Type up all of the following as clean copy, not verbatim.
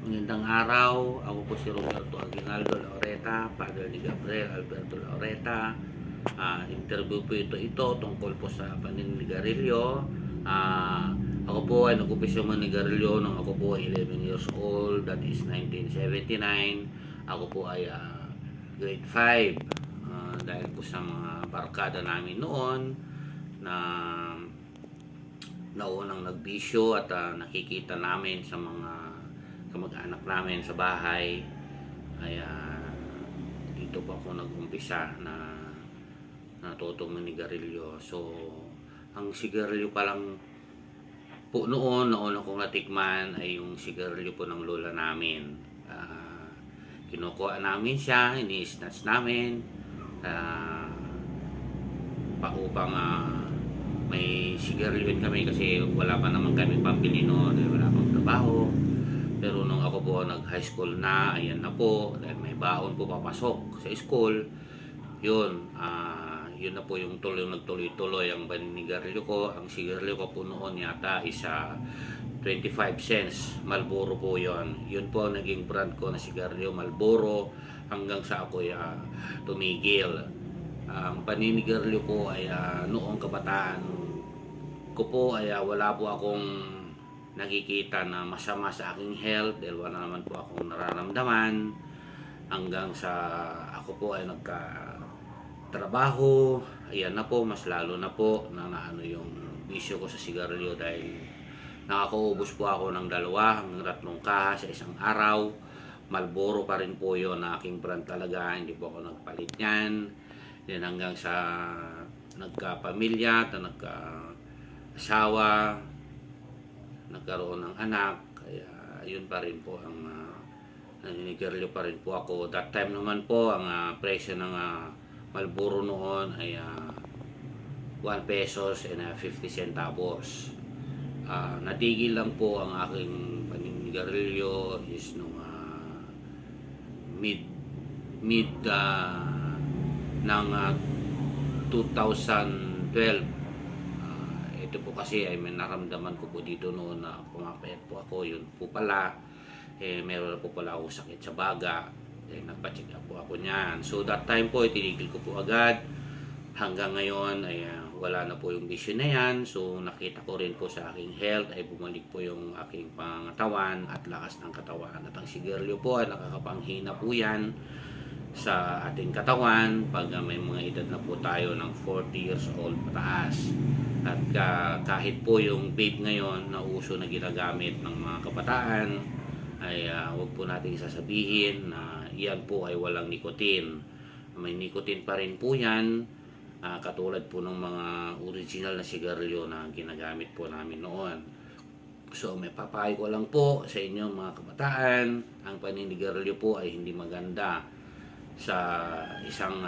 Magandang araw, ako po si Roberto Aguinaldo Laureta, father ni Gabriel Alberto Laureta. Interview po ito tungkol po sa paninigarilyo. Ako po ay nag-umpisa manigarilyo nung ako po ay 11 years old, that is 1979. Ako po ay grade 5 dahil po sa mga barkada namin noon na naunang nagbisyo at nakikita namin sa mga kamag-anak namin sa bahay ay dito po ako nag-umpisa na natutong manigarilyo. So ang sigarilyo pa lang po noon, nauna kong natikman ay yung sigarilyo po ng lola namin. Kinukuha namin siya, ini-snatch namin upang may sigarilyo kami kasi wala pa naman kami pambili noon, wala pang trabaho. Pero nung ako po nag-high school na, ayan na po, dahil may baon po papasok sa school, yun na po yung nagtuloy-tuloy ang paninigarilyo ko. Ang sigarilyo ko po noon yata isa 25 cents, Marlboro po yun. Yun po ang naging brand ko na sigarilyo, Marlboro, hanggang sa ako tumigil. Ang paninigarilyo ko ay noong kabataan ko po ay wala po akong nakikita na masama sa aking health dahil wala naman po akong nararamdaman hanggang sa ako po ay nagka-trabaho. Ayan na po, mas lalo na po na yung bisyo ko sa sigarilyo dahil nakakaubos po ako ng 2 hanggang 3 kaha sa isang araw. Marlboro pa rin po yun na aking brand talaga, hindi po ako nagpalit yan. Then hanggang sa nagkapamilya at nagka-asawa, nagkaroon ng anak, kaya yun pa rin po ang naninigarilyo pa rin po ako. That time naman po ang presyo ng Marlboro noon ay 1 pesos and 50 centavos. Natigil lang po ang aking paninigarilyo is nung mid ng 2012. Ito po kasi ay may naramdaman ko po dito noon na pumapayat po ako. Yun po pala, meron po pala ako sakit sa baga. Nagpa-check up po ako niyan. So that time po, tinigil ko po agad. Hanggang ngayon ay wala na po yung bisyo na yan. So nakita ko rin po sa aking health ay bumalik po yung aking pangatawan at lakas ng katawan. At ang sigarilyo po ay nakakapanghina po yan sa ating katawan pag may mga edad na po tayo ng 40 years old pataas. At kahit po yung vape ngayon na uso na ginagamit ng mga kabataan ay wag po nating sasabihin na yan po ay walang nicotine. May nicotine pa rin po yan, katulad po ng mga original na sigarilyo na ginagamit po namin noon. So may papayo ko lang po sa inyo mga kabataan, ang paninigarilyo po ay hindi maganda sa isang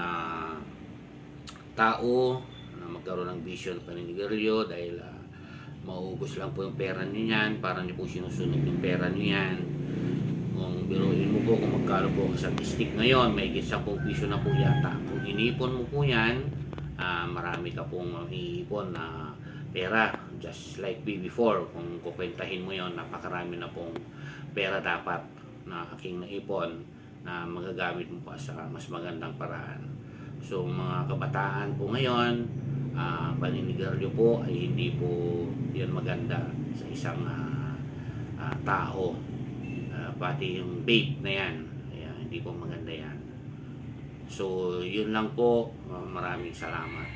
tao na magkaroon ng bisyo ng paninigarilyo dahil mauubos lang po yung pera niyo yan, para niyo po sinusunog yung pera niyo yan. Kung biruin mo po kung magkano po sa stick ngayon, may 10 piso na po yata. Kung inipon mo po yan, marami ka pong iipon na pera, just like before. Kung kukwentahin mo yon, napakarami na pong pera dapat na aking naipon na magagamit mo pa sa mas magandang paraan. So mga kabataan po ngayon, paninigarilyo po ay hindi po yan maganda sa isang tao. Pati yung vape na yan, hindi po maganda yan. So yun lang po, maraming salamat.